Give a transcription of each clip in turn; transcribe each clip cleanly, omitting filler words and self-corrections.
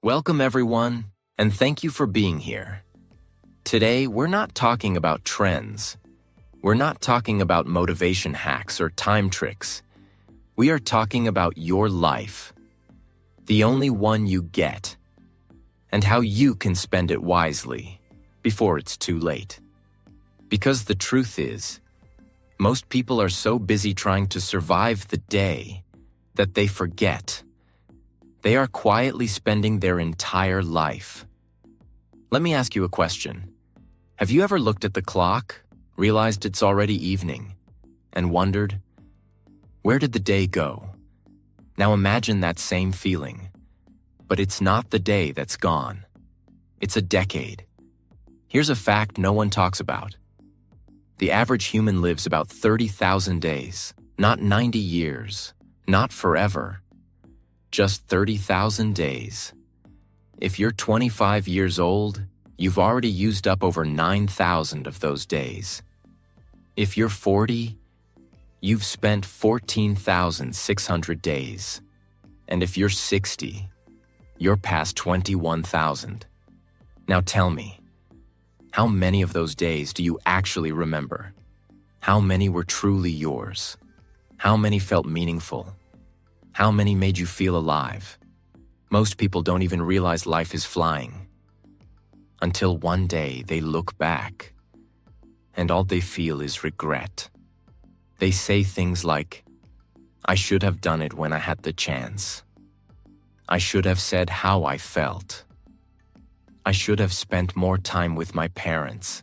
Welcome everyone, and thank you for being here. Today, we're not talking about trends. We're not talking about motivation hacks or time tricks. We are talking about your life, the only one you get, and how you can spend it wisely before it's too late. Because the truth is, most people are so busy trying to survive the day that they forget. They are quietly spending their entire life. Let me ask you a question. Have you ever looked at the clock, realized it's already evening, and wondered, where did the day go? Now imagine that same feeling. But it's not the day that's gone. It's a decade. Here's a fact no one talks about. The average human lives about 30,000 days, not 90 years, not forever. Just 30,000 days. If you're 25 years old, you've already used up over 9,000 of those days. If you're 40, you've spent 14,600 days. And if you're 60, you're past 21,000. Now tell me, how many of those days do you actually remember? How many were truly yours? How many felt meaningful? How many made you feel alive? Most people don't even realize life is flying. Until one day they look back, and all they feel is regret. They say things like, I should have done it when I had the chance. I should have said how I felt. I should have spent more time with my parents.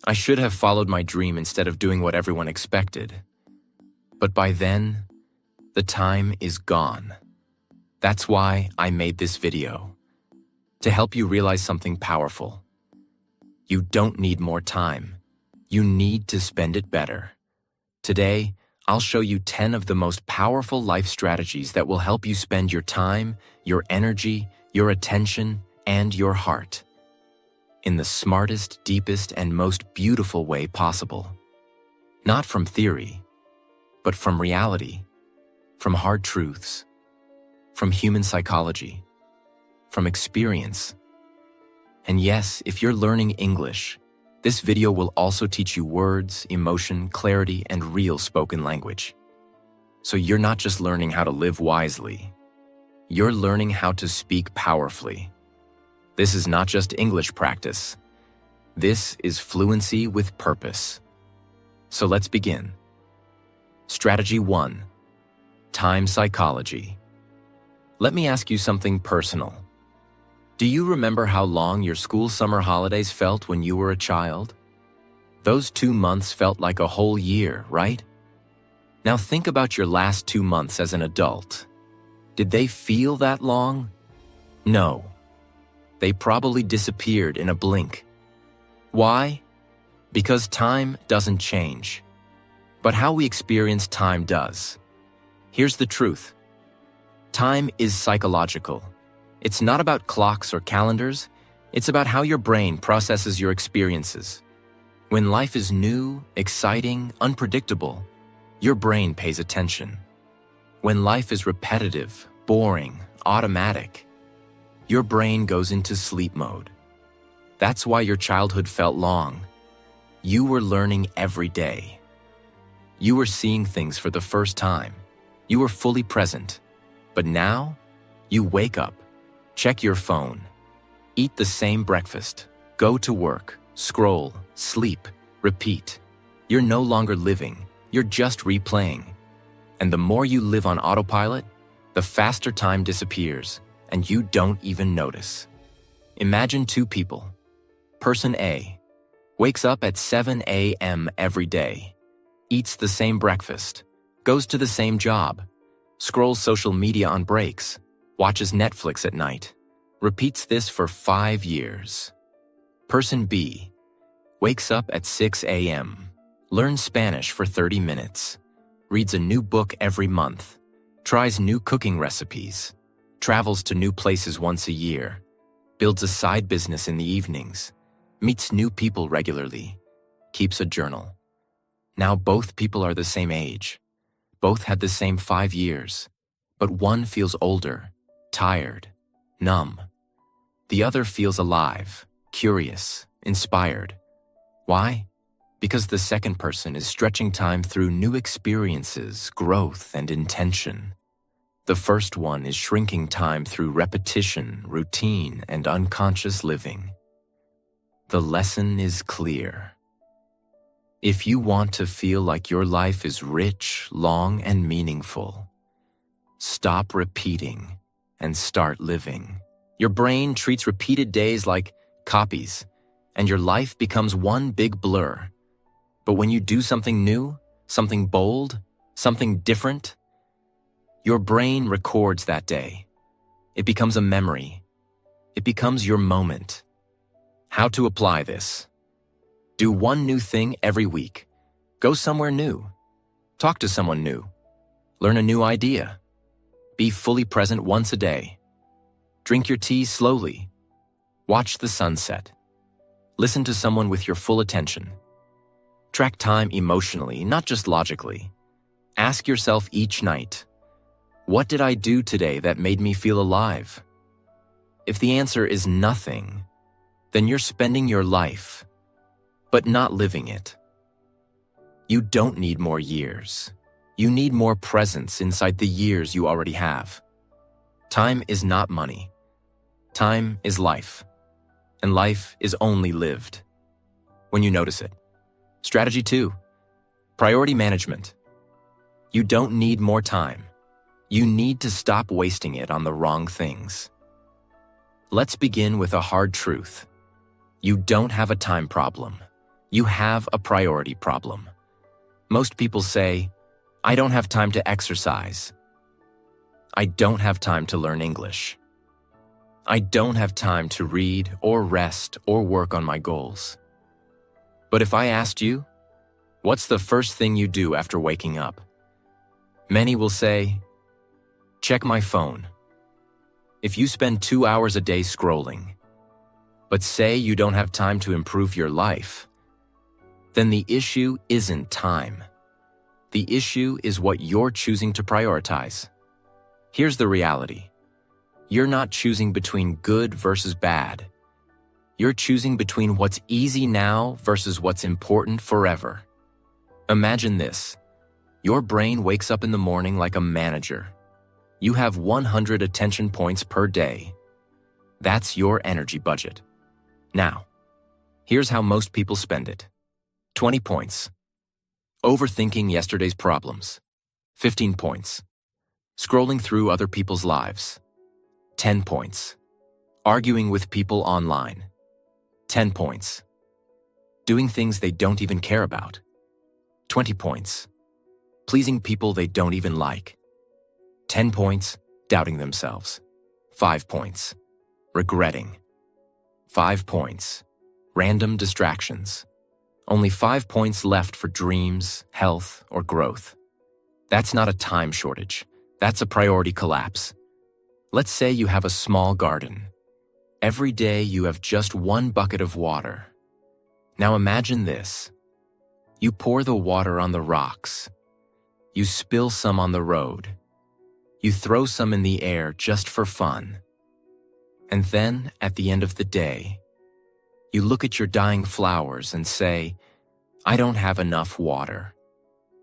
I should have followed my dream instead of doing what everyone expected. But by then, the time is gone. That's why I made this video, to help you realize something powerful. You don't need more time. You need to spend it better. Today, I'll show you 10 of the most powerful life strategies that will help you spend your time, your energy, your attention, and your heart in the smartest, deepest, and most beautiful way possible. Not from theory, but from reality, from hard truths, from human psychology, from experience. And yes, if you're learning English, this video will also teach you words, emotion, clarity, and real spoken language. So you're not just learning how to live wisely, you're learning how to speak powerfully. This is not just English practice. This is fluency with purpose. So let's begin. Strategy 1. Time psychology. Let me ask you something personal. Do you remember how long your school summer holidays felt when you were a child? Those 2 months felt like a whole year, right? Now think about your last 2 months as an adult. Did they feel that long? No. They probably disappeared in a blink. Why? Because time doesn't change. But how we experience time does. Here's the truth. Time is psychological. It's not about clocks or calendars. It's about how your brain processes your experiences. When life is new, exciting, unpredictable, your brain pays attention. When life is repetitive, boring, automatic, your brain goes into sleep mode. That's why your childhood felt long. You were learning every day. You were seeing things for the first time. You were fully present. But now, you wake up, check your phone, eat the same breakfast, go to work, scroll, sleep, repeat. You're no longer living, you're just replaying. And the more you live on autopilot, the faster time disappears, and you don't even notice. Imagine 2 people. Person A wakes up at 7 a.m. every day, eats the same breakfast, goes to the same job, scrolls social media on breaks, watches Netflix at night, repeats this for 5 years. Person B wakes up at 6 a.m., learns Spanish for 30 minutes, reads a new book every month, tries new cooking recipes, travels to new places once a year, builds a side business in the evenings, meets new people regularly, keeps a journal. Now both people are the same age. Both had the same 5 years, but one feels older, tired, numb. The other feels alive, curious, inspired. Why? Because the second person is stretching time through new experiences, growth, and intention. The first one is shrinking time through repetition, routine, and unconscious living. The lesson is clear. If you want to feel like your life is rich, long, and meaningful, stop repeating and start living. Your brain treats repeated days like copies, and your life becomes one big blur. But when you do something new, something bold, something different, your brain records that day. It becomes a memory. It becomes your moment. How to apply this? Do one new thing every week. Go somewhere new. Talk to someone new. Learn a new idea. Be fully present once a day. Drink your tea slowly. Watch the sunset. Listen to someone with your full attention. Track time emotionally, not just logically. Ask yourself each night, what did I do today that made me feel alive? If the answer is nothing, then you're spending your life, but not living it. You don't need more years. You need more presence inside the years you already have. Time is not money. Time is life. And life is only lived when you notice it. Strategy 2, priority management. You don't need more time. You need to stop wasting it on the wrong things. Let's begin with a hard truth. You don't have a time problem. You have a priority problem. Most people say, I don't have time to exercise. I don't have time to learn English. I don't have time to read or rest or work on my goals. But if I asked you, what's the first thing you do after waking up? Many will say, check my phone. If you spend 2 hours a day scrolling, but say you don't have time to improve your life, then the issue isn't time. The issue is what you're choosing to prioritize. Here's the reality. You're not choosing between good versus bad. You're choosing between what's easy now versus what's important forever. Imagine this. Your brain wakes up in the morning like a manager. You have 100 attention points per day. That's your energy budget. Now, here's how most people spend it. 20 points. Overthinking yesterday's problems. 15 points. Scrolling through other people's lives. 10 points. Arguing with people online. 10 points. Doing things they don't even care about. 20 points. Pleasing people they don't even like. 10 points. Doubting themselves. 5 points. Regretting. 5 points. Random distractions. Only 5 points left for dreams, health, or growth. That's not a time shortage. That's a priority collapse. Let's say you have a small garden. Every day you have just 1 bucket of water. Now imagine this. You pour the water on the rocks. You spill some on the road. You throw some in the air just for fun. And then, at the end of the day, you look at your dying flowers and say, I don't have enough water.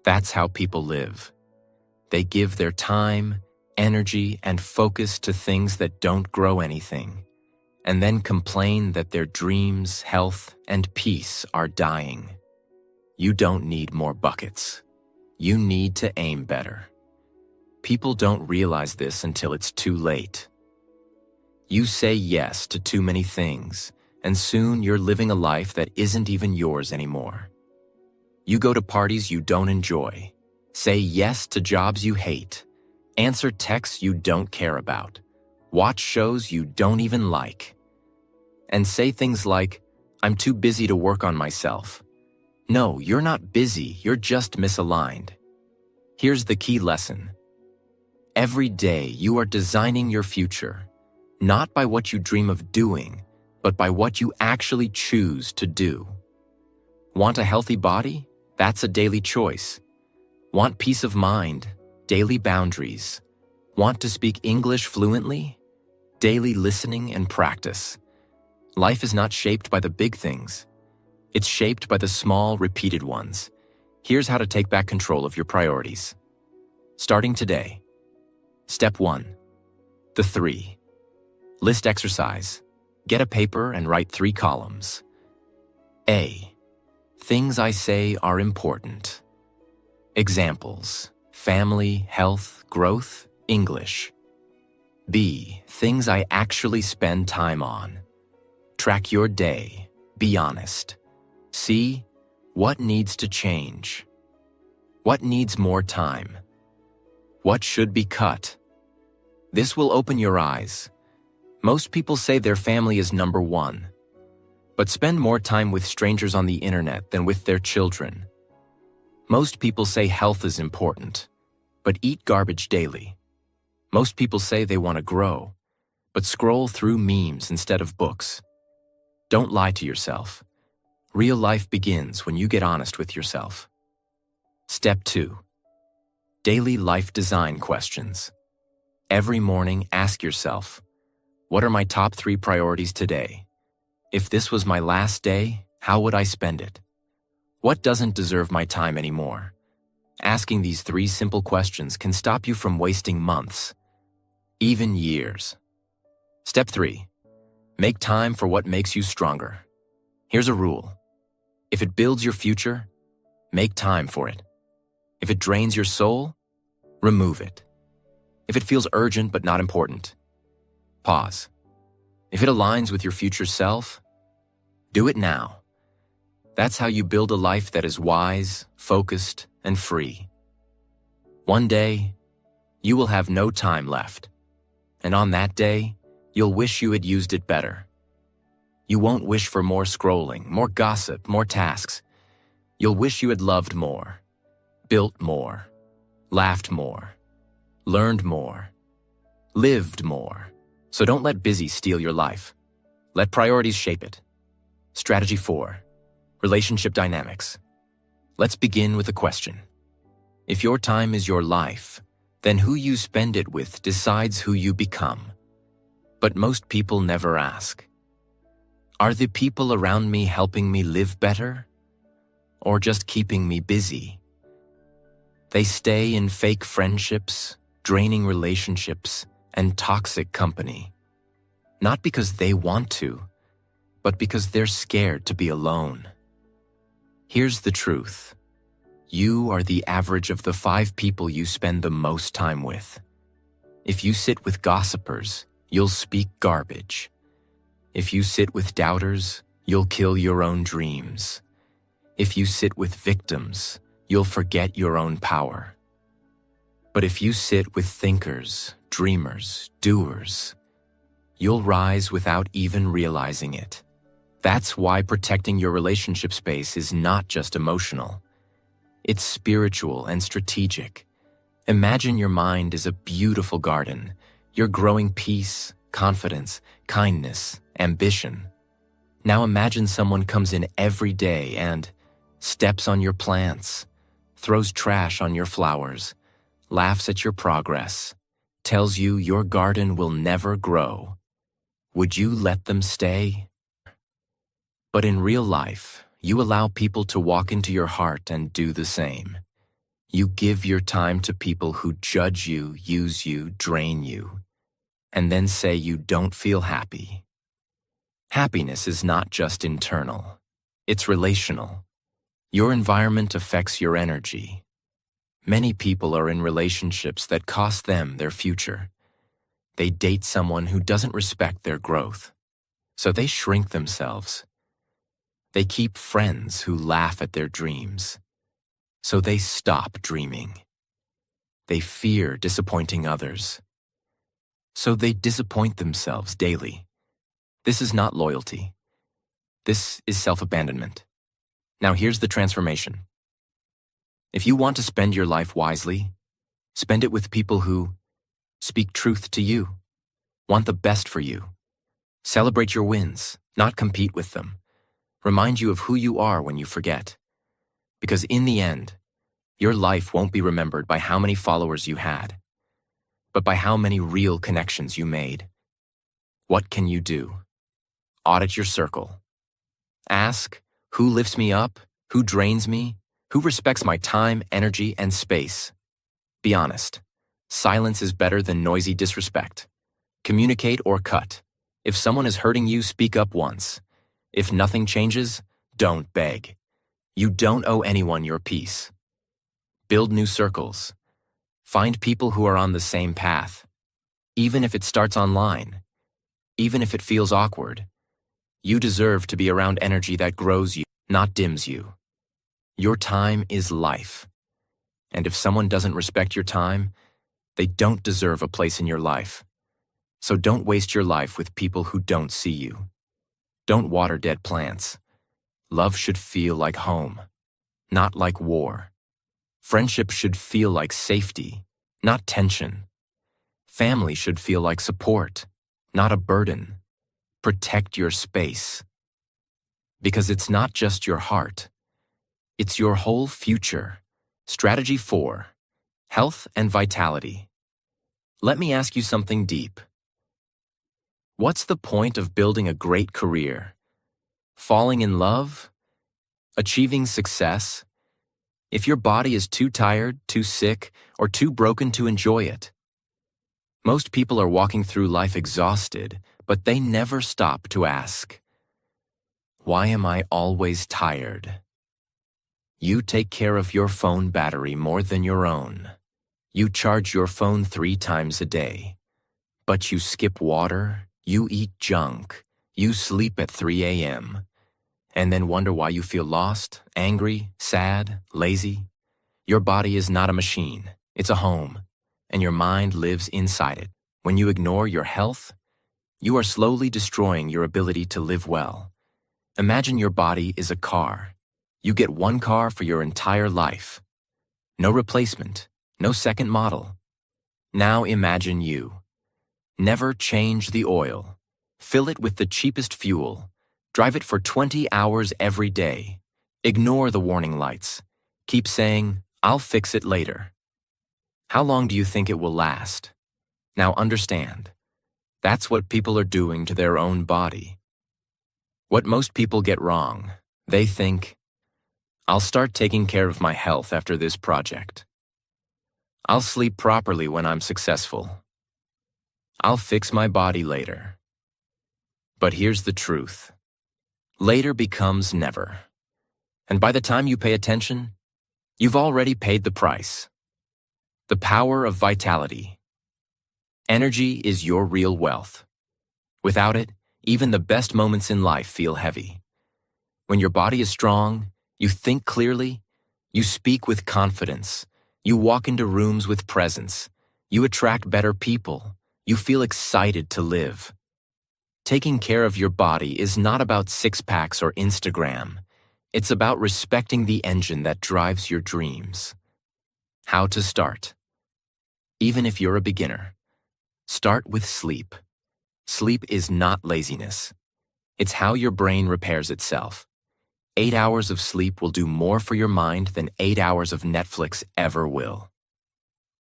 That's how people live. They give their time, energy, and focus to things that don't grow anything, and then complain that their dreams, health, and peace are dying. You don't need more buckets. You need to aim better. People don't realize this until it's too late. You say yes to too many things, and soon you're living a life that isn't even yours anymore. You go to parties you don't enjoy, say yes to jobs you hate, answer texts you don't care about, watch shows you don't even like, and say things like, I'm too busy to work on myself. No, you're not busy, you're just misaligned. Here's the key lesson. Every day you are designing your future, not by what you dream of doing, but by what you actually choose to do. Want a healthy body? That's a daily choice. Want peace of mind? Daily boundaries. Want to speak English fluently? daily listening and practice. Life is not shaped by the big things. It's shaped by the small, repeated ones. Here's how to take back control of your priorities. Starting today. Step 1. The 3. List exercise. Get a paper and write 3 columns. A. Things I say are important. Examples: family, health, growth, English. B. Things I actually spend time on. Track your day. Be honest. C. What needs to change? What needs more time? What should be cut? This will open your eyes. Most people say their family is number 1, but spend more time with strangers on the internet than with their children. Most people say health is important, but eat garbage daily. Most people say they want to grow, but scroll through memes instead of books. Don't lie to yourself. Real life begins when you get honest with yourself. Step 2. Daily life design questions. Every morning, ask yourself, what are my top 3 priorities today? If this was my last day, how would I spend it? What doesn't deserve my time anymore? Asking these 3 simple questions can stop you from wasting months, even years. Step 3. Make time for what makes you stronger. Here's a rule. If it builds your future, make time for it. If it drains your soul, remove it. If it feels urgent but not important, pause. If it aligns with your future self, do it now. That's how you build a life that is wise, focused, and free. One day, you will have no time left. And on that day, you'll wish you had used it better. You won't wish for more scrolling, more gossip, more tasks. You'll wish you had loved more, built more, laughed more, learned more, lived more. So don't let busy steal your life. Let priorities shape it. Strategy 4. Relationship dynamics. Let's begin with a question. If your time is your life, then who you spend it with decides who you become. But most people never ask. Are the people around me helping me live better? Or just keeping me busy? They stay in fake friendships, draining relationships, and toxic company. Not because they want to, but because they're scared to be alone. Here's the truth. You are the average of the 5 people you spend the most time with. If you sit with gossipers, you'll speak garbage. If you sit with doubters, you'll kill your own dreams. If you sit with victims, you'll forget your own power. But if you sit with thinkers, dreamers, doers, you'll rise without even realizing it. That's why protecting your relationship space is not just emotional. It's spiritual and strategic. Imagine your mind is a beautiful garden. You're growing peace, confidence, kindness, ambition. Now imagine someone comes in every day and steps on your plants, throws trash on your flowers, laughs at your progress, tells you your garden will never grow. Would you let them stay? But in real life, you allow people to walk into your heart and do the same. You give your time to people who judge you, use you, drain you, and then say you don't feel happy. Happiness is not just internal. It's relational. Your environment affects your energy. Many people are in relationships that cost them their future. They date someone who doesn't respect their growth, so they shrink themselves. They keep friends who laugh at their dreams, so they stop dreaming. They fear disappointing others, so they disappoint themselves daily. This is not loyalty. This is self-abandonment. Now here's the transformation. If you want to spend your life wisely, spend it with people who speak truth to you, want the best for you, celebrate your wins, not compete with them, remind you of who you are when you forget. Because in the end, your life won't be remembered by how many followers you had, but by how many real connections you made. What can you do? Audit your circle. Ask, who lifts me up? Who drains me? Who respects my time, energy, and space? Be honest. Silence is better than noisy disrespect. Communicate or cut. If someone is hurting you, speak up once. If nothing changes, don't beg. You don't owe anyone your peace. Build new circles. Find people who are on the same path. Even if it starts online. Even if it feels awkward. You deserve to be around energy that grows you, not dims you. Your time is life. And if someone doesn't respect your time, they don't deserve a place in your life. So don't waste your life with people who don't see you. Don't water dead plants. Love should feel like home, not like war. Friendship should feel like safety, not tension. Family should feel like support, not a burden. Protect your space. Because it's not just your heart. It's your whole future. Strategy 4. Health and vitality. Let me ask you something deep. What's the point of building a great career? Falling in love? Achieving success? If your body is too tired, too sick, or too broken to enjoy it? Most people are walking through life exhausted, but they never stop to ask, why am I always tired? You take care of your phone battery more than your own. You charge your phone 3 times a day. But you skip water, you eat junk, you sleep at 3 a.m., and then wonder why you feel lost, angry, sad, lazy. Your body is not a machine, it's a home, and your mind lives inside it. When you ignore your health, you are slowly destroying your ability to live well. Imagine your body is a car. You get one car for your entire life. No replacement, no second model. Now imagine you. Never change the oil. Fill it with the cheapest fuel. Drive it for 20 hours every day. Ignore the warning lights. Keep saying, I'll fix it later. How long do you think it will last? Now understand. That's what people are doing to their own body. What most people get wrong, they think, I'll start taking care of my health after this project. I'll sleep properly when I'm successful. I'll fix my body later. But here's the truth. Later becomes never. And by the time you pay attention, you've already paid the price. The power of vitality. Energy is your real wealth. Without it, even the best moments in life feel heavy. When your body is strong, you think clearly, you speak with confidence, you walk into rooms with presence, you attract better people, you feel excited to live. Taking care of your body is not about six-packs or Instagram. It's about respecting the engine that drives your dreams. How to start? Even if you're a beginner, start with sleep. Sleep is not laziness. It's how your brain repairs itself. 8 hours of sleep will do more for your mind than 8 hours of Netflix ever will.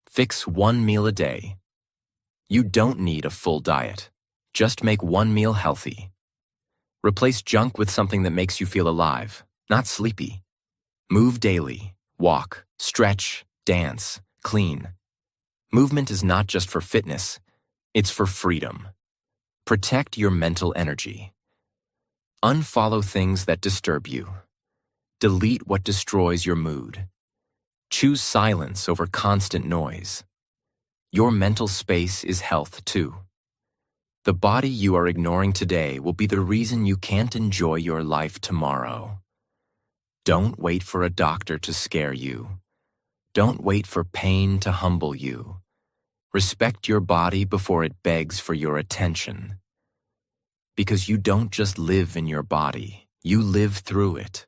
Fix one meal a day. You don't need a full diet. Just make one meal healthy. Replace junk with something that makes you feel alive, not sleepy. Move daily. Walk, stretch, dance, clean. Movement is not just for fitness, it's for freedom. Protect your mental energy. Unfollow things that disturb you. Delete what destroys your mood. Choose silence over constant noise. Your mental space is health too. The body you are ignoring today will be the reason you can't enjoy your life tomorrow. Don't wait for a doctor to scare you. Don't wait for pain to humble you. Respect your body before it begs for your attention. Because you don't just live in your body, you live through it.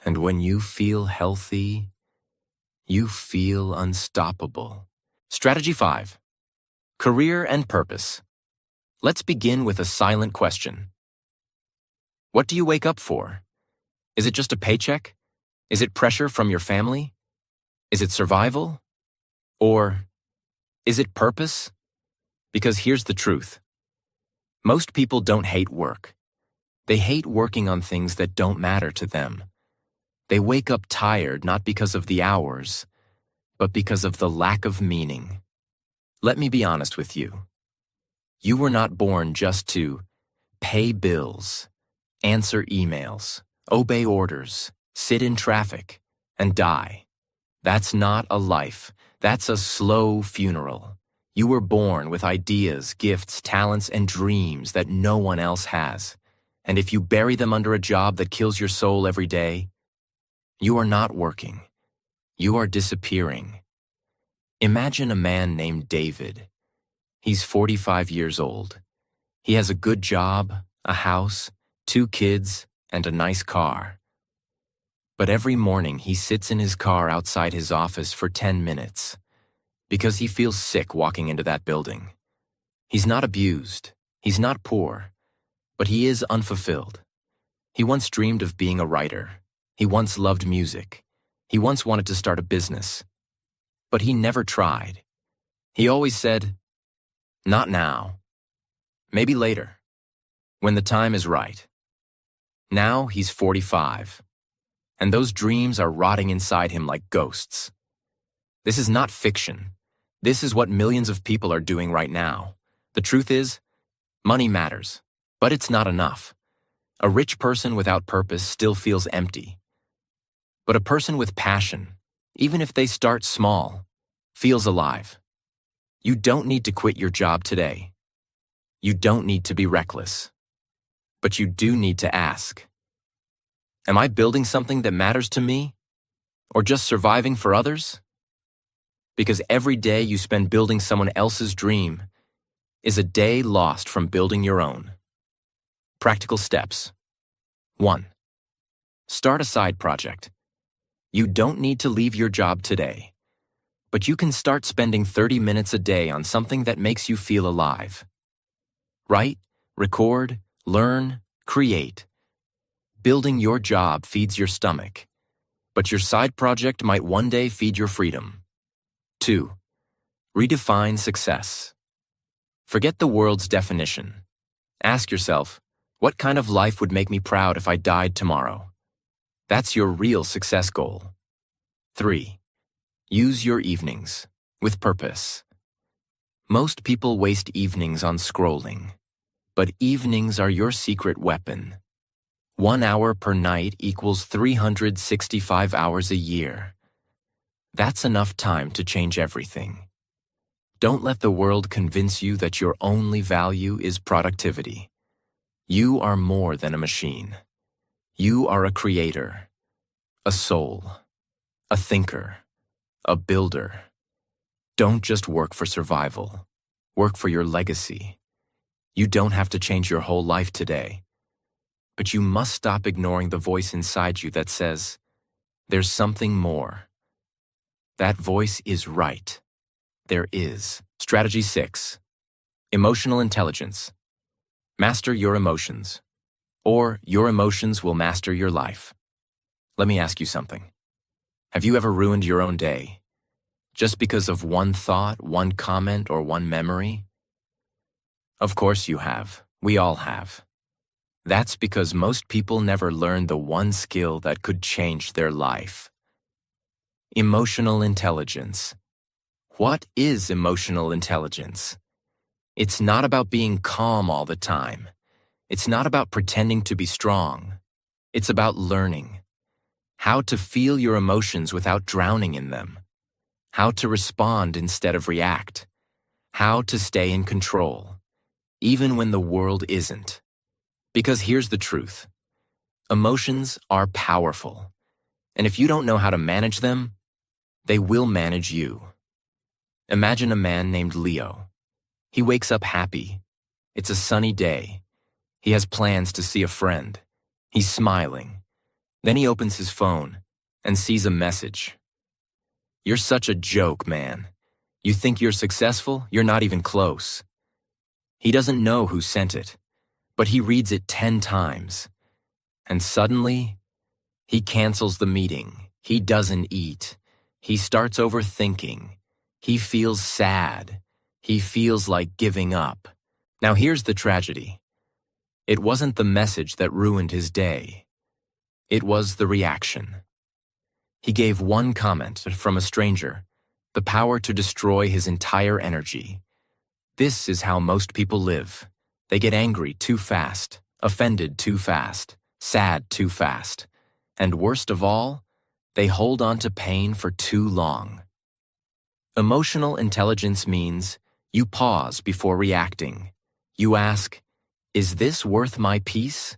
And when you feel healthy, you feel unstoppable. Strategy 5. Career and purpose. Let's begin with a silent question. What do you wake up for? Is it just a paycheck? Is it pressure from your family? Is it survival? Or is it purpose? Because here's the truth. Most people don't hate work. They hate working on things that don't matter to them. They wake up tired not because of the hours, but because of the lack of meaning. Let me be honest with you. You were not born just to pay bills, answer emails, obey orders, sit in traffic, and die. That's not a life. That's a slow funeral. You were born with ideas, gifts, talents, and dreams that no one else has. And if you bury them under a job that kills your soul every day, you are not working. You are disappearing. Imagine a man named David. He's 45 years old. He has a good job, a house, 2 kids, and a nice car. But every morning he sits in his car outside his office for 10 minutes because he feels sick walking into that building. He's not abused. He's not poor. But he is unfulfilled. He once dreamed of being a writer. He once loved music. He once wanted to start a business. But he never tried. He always said, "Not now. Maybe later. When the time is right." Now he's 45. And those dreams are rotting inside him like ghosts. This is not fiction. This is what millions of people are doing right now. The truth is, money matters, but it's not enough. A rich person without purpose still feels empty. But a person with passion, even if they start small, feels alive. You don't need to quit your job today. You don't need to be reckless. But you do need to ask, am I building something that matters to me? Or just surviving for others? Because every day you spend building someone else's dream is a day lost from building your own. Practical steps. 1. Start a side project. You don't need to leave your job today, but you can start spending 30 minutes a day on something that makes you feel alive. Write, record, learn, create. Building your job feeds your stomach, but your side project might one day feed your freedom. 2. Redefine success. Forget the world's definition. Ask yourself, what kind of life would make me proud if I died tomorrow? That's your real success goal. 3. Use your evenings with purpose. Most people waste evenings on scrolling, but evenings are your secret weapon. 1 hour per night equals 365 hours a year. That's enough time to change everything. Don't let the world convince you that your only value is productivity. You are more than a machine. You are a creator, a soul, a thinker, a builder. Don't just work for survival. Work for your legacy. You don't have to change your whole life today. But you must stop ignoring the voice inside you that says, there's something more. That voice is right. There is. Strategy 6. Emotional intelligence. Master your emotions, or your emotions will master your life. Let me ask you something. Have you ever ruined your own day just because of one thought, one comment, or one memory? Of course you have. We all have. That's because most people never learn the one skill that could change their life. Emotional intelligence. What is emotional intelligence? It's not about being calm all the time. It's not about pretending to be strong. It's about learning how to feel your emotions without drowning in them, how to respond instead of react, how to stay in control, even when the world isn't. Because here's the truth. Emotions are powerful, and if you don't know how to manage them, they will manage you. Imagine a man named Leo. He wakes up happy. It's a sunny day. He has plans to see a friend. He's smiling. Then he opens his phone and sees a message. You're such a joke, man. You think you're successful? You're not even close. He doesn't know who sent it, but he reads it 10 times. And suddenly, he cancels the meeting. He doesn't eat. He starts overthinking. He feels sad. He feels like giving up. Now here's the tragedy. It wasn't the message that ruined his day. It was the reaction. He gave one comment from a stranger, the power to destroy his entire energy. This is how most people live. They get angry too fast, offended too fast, sad too fast, and worst of all, they hold on to pain for too long. Emotional intelligence means you pause before reacting. You ask, is this worth my peace?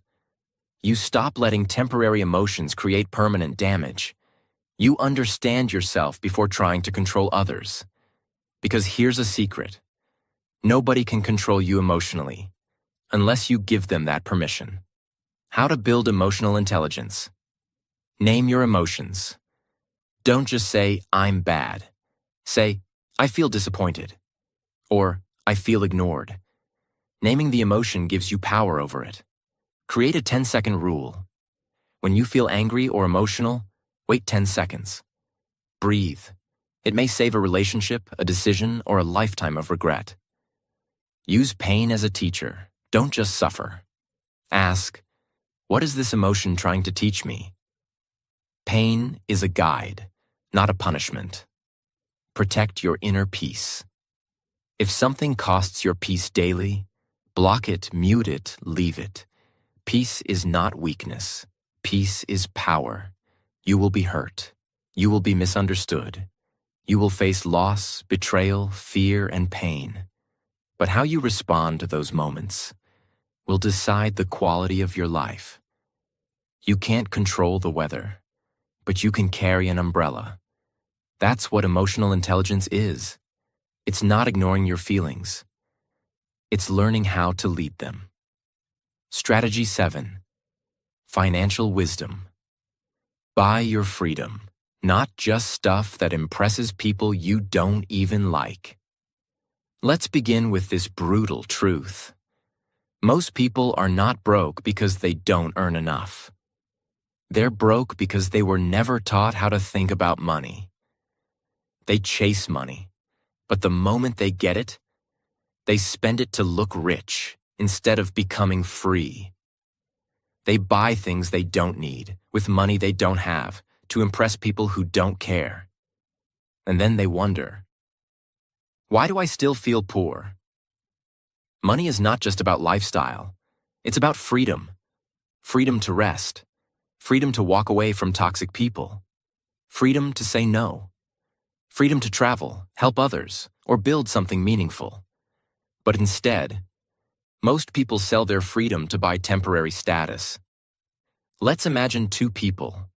You stop letting temporary emotions create permanent damage. You understand yourself before trying to control others. Because here's a secret. Nobody can control you emotionally, unless you give them that permission. How to build emotional intelligence. Name your emotions. Don't just say, I'm bad. Say, I feel disappointed. Or, I feel ignored. Naming the emotion gives you power over it. Create a 10-second rule. When you feel angry or emotional, wait 10 seconds. Breathe. It may save a relationship, a decision, or a lifetime of regret. Use pain as a teacher. Don't just suffer. Ask, what is this emotion trying to teach me? Pain is a guide, not a punishment. Protect your inner peace. If something costs your peace daily, block it, mute it, leave it. Peace is not weakness. Peace is power. You will be hurt. You will be misunderstood. You will face loss, betrayal, fear, and pain. But how you respond to those moments will decide the quality of your life. You can't control the weather, but you can carry an umbrella. That's what emotional intelligence is. It's not ignoring your feelings. It's learning how to lead them. Strategy 7. Financial wisdom. Buy your freedom, not just stuff that impresses people you don't even like. Let's begin with this brutal truth. Most people are not broke because they don't earn enough. They're broke because they were never taught how to think about money. They chase money, but the moment they get it, they spend it to look rich instead of becoming free. They buy things they don't need with money they don't have to impress people who don't care. And then they wonder, why do I still feel poor? Money is not just about lifestyle. It's about freedom. Freedom to rest. Freedom to walk away from toxic people. Freedom to say no. Freedom to travel, help others, or build something meaningful. But instead, most people sell their freedom to buy temporary status. Let's imagine two people.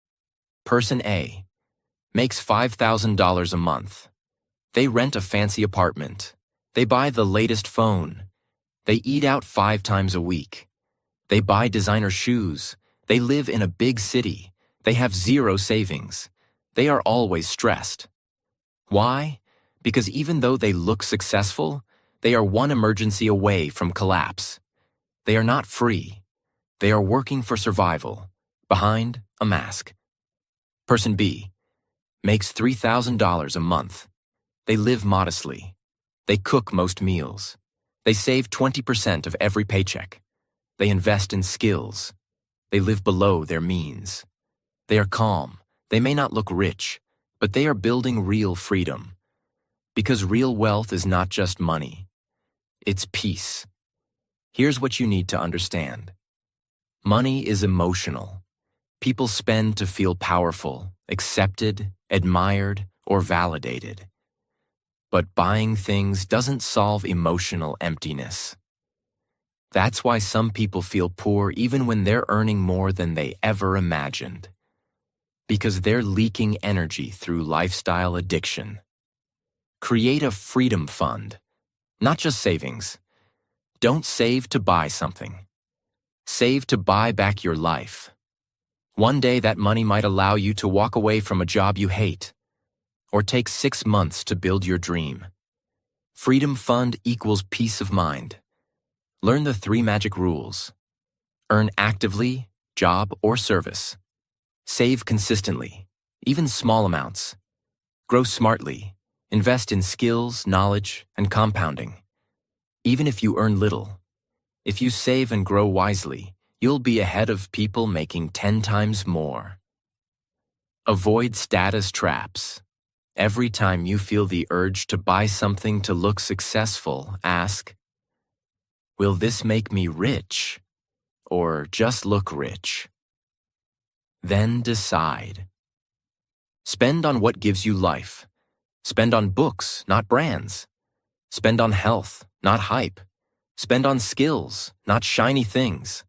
Person A makes $5,000 a month. They rent a fancy apartment. They buy the latest phone. They eat out 5 times a week. They buy designer shoes. They live in a big city. They have zero savings. They are always stressed. Why? Because even though they look successful, they are one emergency away from collapse. They are not free. They are working for survival, behind a mask. Person B makes $3,000 a month. They live modestly. They cook most meals. They save 20% of every paycheck. They invest in skills. They live below their means. They are calm. They may not look rich, but they are building real freedom. Because real wealth is not just money. It's peace. Here's what you need to understand. Money is emotional. People spend to feel powerful, accepted, admired, or validated. But buying things doesn't solve emotional emptiness. That's why some people feel poor even when they're earning more than they ever imagined. Because they're leaking energy through lifestyle addiction. Create a freedom fund, not just savings. Don't save to buy something. Save to buy back your life. One day that money might allow you to walk away from a job you hate, or take 6 months to build your dream. Freedom fund equals peace of mind. Learn the 3 magic rules. Earn actively, job or service. Save consistently, even small amounts. Grow smartly. Invest in skills, knowledge, and compounding. even if you earn little. If you save and grow wisely, you'll be ahead of people making 10 times more. Avoid status traps. Every time you feel the urge to buy something to look successful, ask, will this make me rich or just look rich? Then decide. Spend on what gives you life. Spend on books, not brands. Spend on health, not hype. Spend on skills, not shiny things.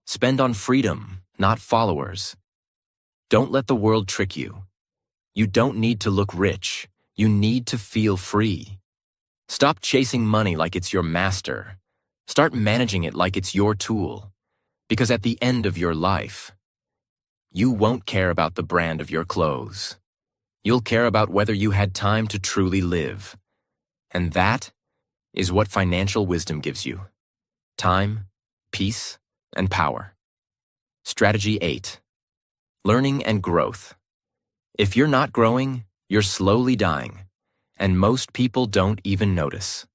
Spend on freedom, not followers. Don't let the world trick you. You don't need to look rich. You need to feel free. Stop chasing money like it's your master. Start managing it like it's your tool. Because at the end of your life, you won't care about the brand of your clothes. You'll care about whether you had time to truly live. And that is what financial wisdom gives you: time, peace, and power. Strategy 8. Learning and growth. If you're not growing, you're slowly dying, and most people don't even notice.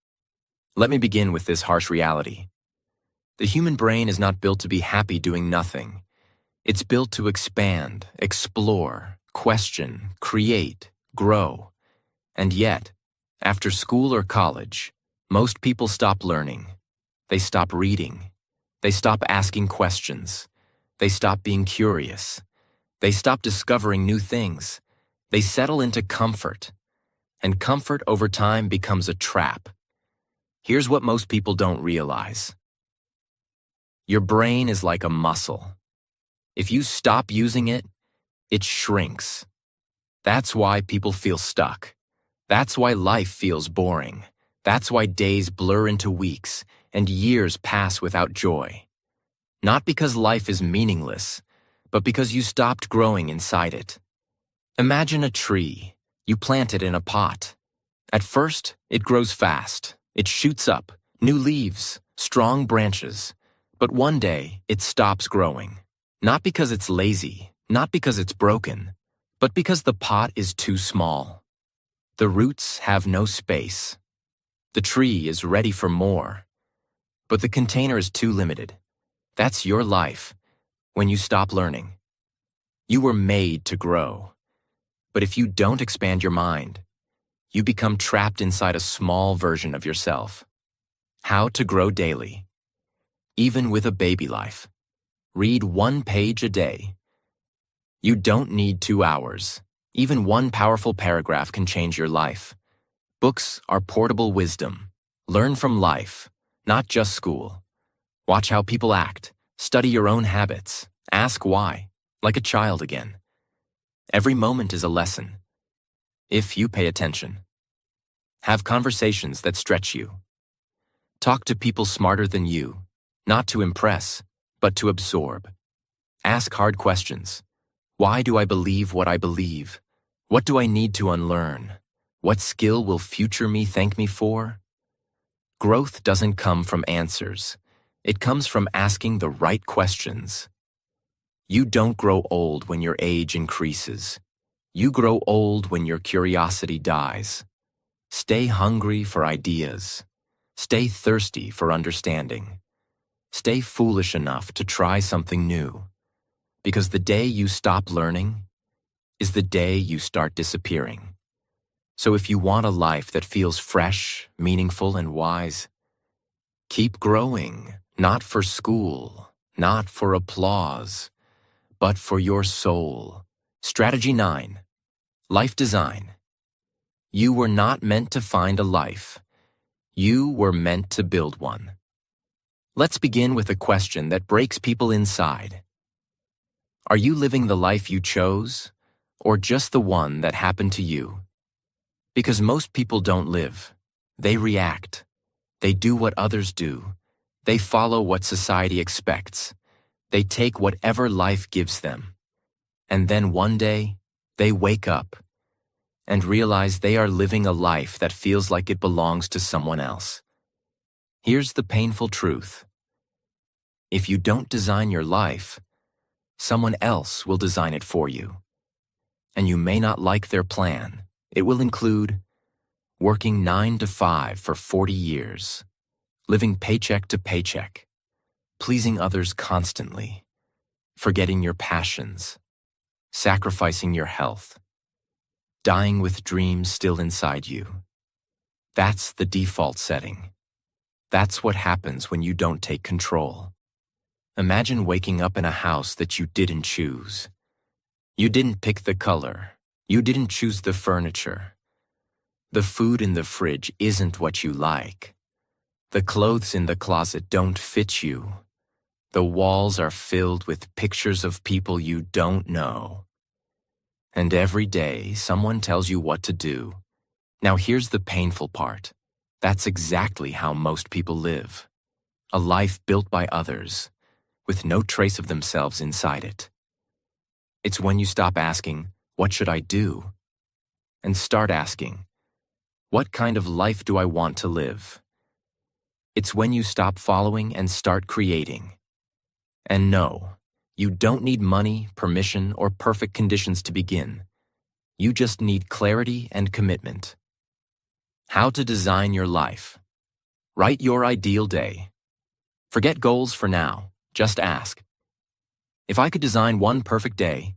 Let me begin with this harsh reality. The human brain is not built to be happy doing nothing. It's built to expand, explore, question, create, grow. And yet, after school or college, most people stop learning. They stop reading. They stop asking questions. They stop being curious. They stop discovering new things. They settle into comfort. And comfort over time becomes a trap. Here's what most people don't realize. Your brain is like a muscle. If you stop using it, it shrinks. That's why people feel stuck. That's why life feels boring. That's why days blur into weeks and years pass without joy. Not because life is meaningless, but because you stopped growing inside it. Imagine a tree. You plant it in a pot. At first, it grows fast. It shoots up, new leaves, strong branches. But one day, it stops growing. Not because it's lazy, not because it's broken, but because the pot is too small. The roots have no space. The tree is ready for more, but the container is too limited. That's your life when you stop learning. You were made to grow, but if you don't expand your mind, you become trapped inside a small version of yourself. How to grow daily. Even with a baby life. Read 1 page a day. You don't need 2 hours. Even one powerful paragraph can change your life. Books are portable wisdom. Learn from life, not just school. Watch how people act. Study your own habits. Ask why, like a child again. Every moment is a lesson, if you pay attention. Have conversations that stretch you. Talk to people smarter than you, not to impress, but to absorb. Ask hard questions. Why do I believe what I believe? What do I need to unlearn? What skill will future me thank me for? Growth doesn't come from answers. It comes from asking the right questions. You don't grow old when your age increases. You grow old when your curiosity dies. Stay hungry for ideas. Stay thirsty for understanding. Stay foolish enough to try something new. Because the day you stop learning is the day you start disappearing. So if you want a life that feels fresh, meaningful, and wise, keep growing, not for school, not for applause, but for your soul. Strategy 9. Life design. You were not meant to find a life. You were meant to build one. Let's begin with a question that breaks people inside. Are you living the life you chose, or just the one that happened to you? Because most people don't live. They react. They do what others do. They follow what society expects. They take whatever life gives them. And then one day, they wake up and realize they are living a life that feels like it belongs to someone else. Here's the painful truth. If you don't design your life, someone else will design it for you. And you may not like their plan. It will include working 9 to 5 for 40 years, living paycheck to paycheck, pleasing others constantly, forgetting your passions, sacrificing your health, dying with dreams still inside you. That's the default setting. That's what happens when you don't take control. Imagine waking up in a house that you didn't choose. You didn't pick the color. You didn't choose the furniture. The food in the fridge isn't what you like. The clothes in the closet don't fit you. The walls are filled with pictures of people you don't know. And every day, someone tells you what to do. Now here's the painful part. That's exactly how most people live. A life built by others, with no trace of themselves inside it. It's when you stop asking, "What should I do?" and start asking, "What kind of life do I want to live?" It's when you stop following and start creating. And no, you don't need money, permission, or perfect conditions to begin. You just need clarity and commitment. How to design your life. Write your ideal day. Forget goals for now. Just ask, if I could design one perfect day,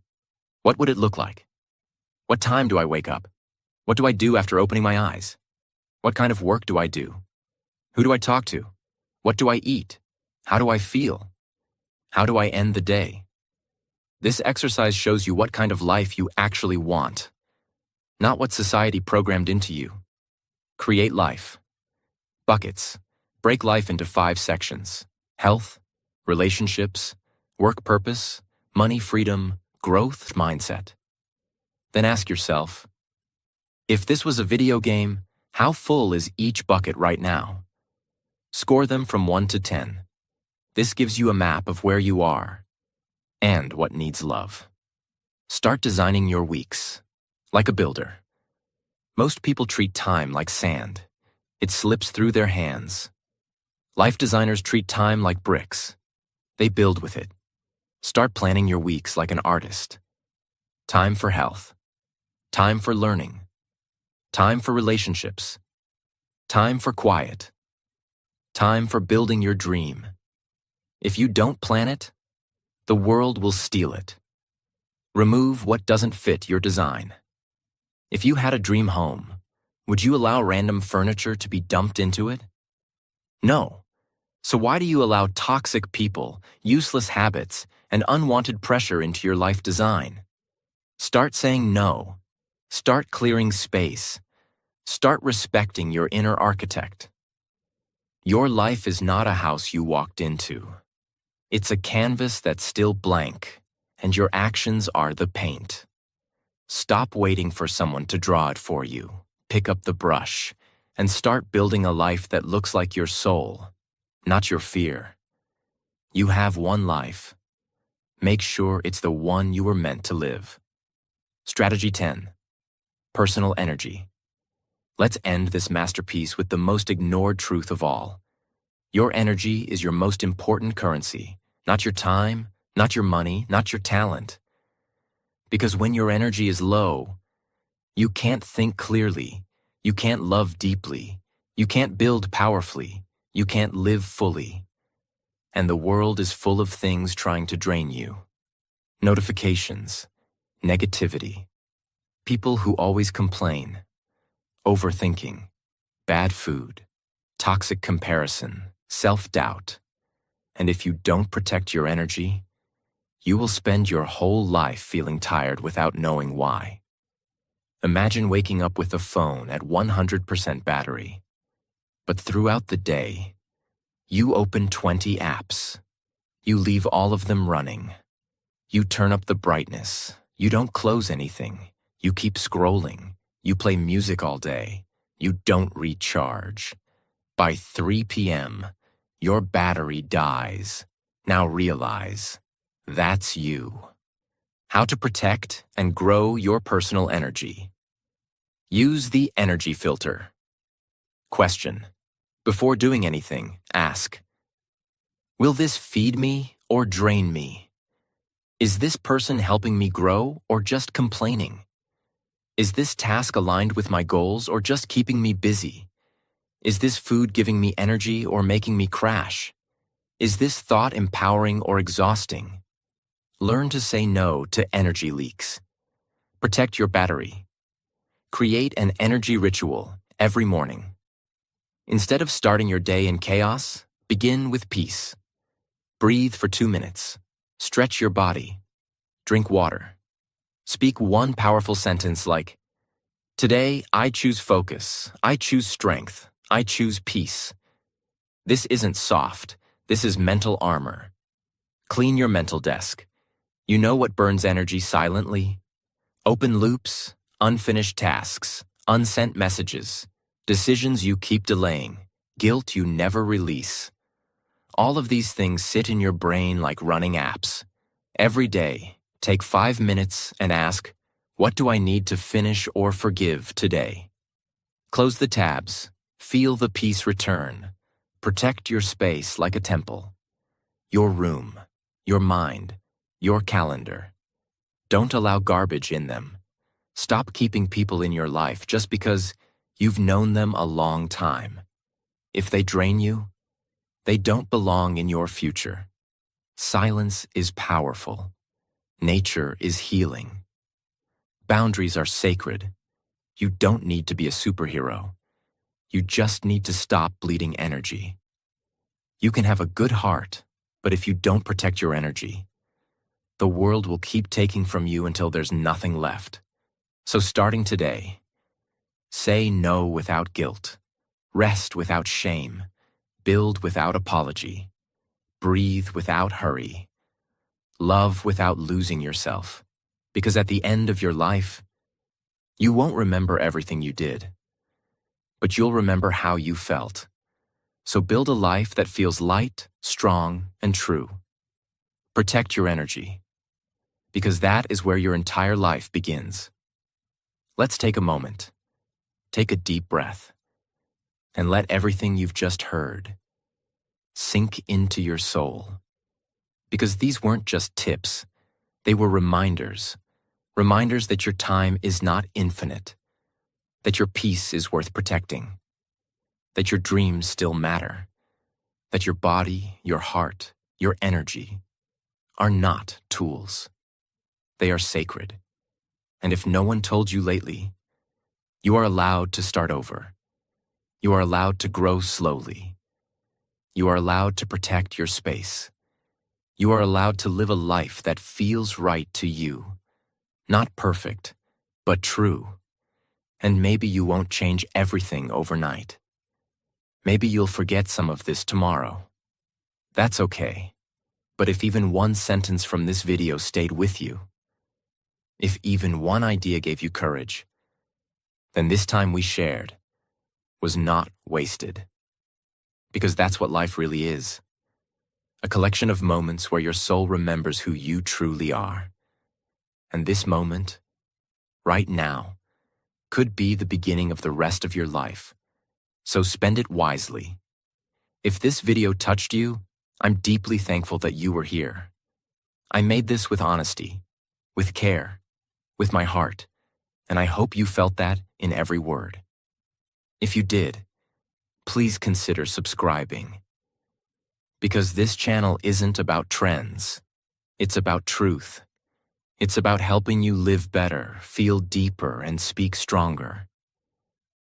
what would it look like? What time do I wake up? What do I do after opening my eyes? What kind of work do I do? Who do I talk to? What do I eat? How do I feel? How do I end the day? This exercise shows you what kind of life you actually want, not what society programmed into you. Create life. Buckets. Break life into 5 sections: health, relationships, work purpose, money freedom, growth mindset. Then ask yourself, if this was a video game, how full is each bucket right now? Score them from 1 to 10. This gives you a map of where you are and what needs love. Start designing your weeks like a builder. Most people treat time like sand. It slips through their hands. Life designers treat time like bricks. They build with it. Start planning your weeks like an artist. Time for health. Time for learning. Time for relationships. Time for quiet. Time for building your dream. If you don't plan it, the world will steal it. Remove what doesn't fit your design. If you had a dream home, would you allow random furniture to be dumped into it? No. So why do you allow toxic people, useless habits, and unwanted pressure into your life design? Start saying no. Start clearing space. Start respecting your inner architect. Your life is not a house you walked into. It's a canvas that's still blank, and your actions are the paint. Stop waiting for someone to draw it for you. Pick up the brush and start building a life that looks like your soul, not your fear. You have one life. Make sure it's the one you were meant to live. Strategy 10. Personal energy. Let's end this masterpiece with the most ignored truth of all. Your energy is your most important currency, not your time, not your money, not your talent. Because when your energy is low, you can't think clearly, you can't love deeply, you can't build powerfully, you can't live fully. And the world is full of things trying to drain you. Notifications, negativity, people who always complain, overthinking, bad food, toxic comparison, self-doubt. And if you don't protect your energy, you will spend your whole life feeling tired without knowing why. Imagine waking up with a phone at 100% battery, but throughout the day, you open 20 apps. You leave all of them running. You turn up the brightness. You don't close anything. You keep scrolling. You play music all day. You don't recharge. By 3 p.m., your battery dies. Now realize, that's you. How to protect and grow your personal energy. Use the energy filter. Question. Before doing anything, ask, will this feed me or drain me? Is this person helping me grow or just complaining? Is this task aligned with my goals or just keeping me busy? Is this food giving me energy or making me crash? Is this thought empowering or exhausting? Learn to say no to energy leaks. Protect your battery. Create an energy ritual every morning. Instead of starting your day in chaos, begin with peace. Breathe for 2 minutes. Stretch your body. Drink water. Speak one powerful sentence like, "Today, I choose focus. I choose strength. I choose peace." This isn't soft. This is mental armor. Clean your mental desk. You know what burns energy silently? Open loops, unfinished tasks, unsent messages, decisions you keep delaying, guilt you never release. All of these things sit in your brain like running apps. Every day, take 5 minutes and ask, what do I need to finish or forgive today? Close the tabs. Feel the peace return. Protect your space like a temple. Your room, your mind, your calendar. Don't allow garbage in them. Stop keeping people in your life just because you've known them a long time. If they drain you, they don't belong in your future. Silence is powerful. Nature is healing. Boundaries are sacred. You don't need to be a superhero. You just need to stop bleeding energy. You can have a good heart, but if you don't protect your energy, the world will keep taking from you until there's nothing left. So starting today, say no without guilt, rest without shame, build without apology, breathe without hurry, love without losing yourself. Because at the end of your life, you won't remember everything you did, but you'll remember how you felt. So build a life that feels light, strong, and true. Protect your energy, because that is where your entire life begins. Let's take a moment. Take a deep breath, and let everything you've just heard sink into your soul. Because these weren't just tips, they were reminders. Reminders that your time is not infinite, that your peace is worth protecting, that your dreams still matter, that your body, your heart, your energy are not tools. They are sacred. And if no one told you lately, you are allowed to start over. You are allowed to grow slowly. You are allowed to protect your space. You are allowed to live a life that feels right to you. Not perfect, but true. And maybe you won't change everything overnight. Maybe you'll forget some of this tomorrow. That's okay. But if even one sentence from this video stayed with you, if even one idea gave you courage, then this time we shared was not wasted. Because that's what life really is. A collection of moments where your soul remembers who you truly are. And this moment, right now, could be the beginning of the rest of your life. So spend it wisely. If this video touched you, I'm deeply thankful that you were here. I made this with honesty, with care, with my heart, and I hope you felt that in every word. If you did, please consider subscribing. Because this channel isn't about trends. It's about truth. It's about helping you live better, feel deeper, and speak stronger.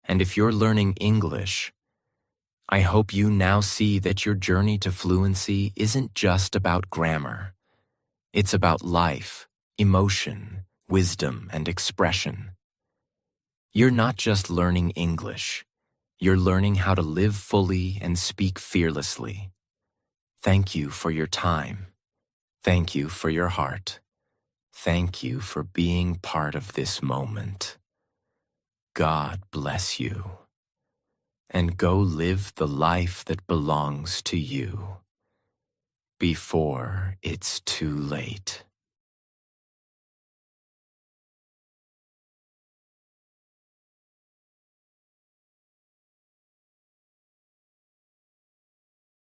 And if you're learning English, I hope you now see that your journey to fluency isn't just about grammar. It's about life, emotion, wisdom, and expression. You're not just learning English. You're learning how to live fully and speak fearlessly. Thank you for your time. Thank you for your heart. Thank you for being part of this moment. God bless you. And go live the life that belongs to you before it's too late.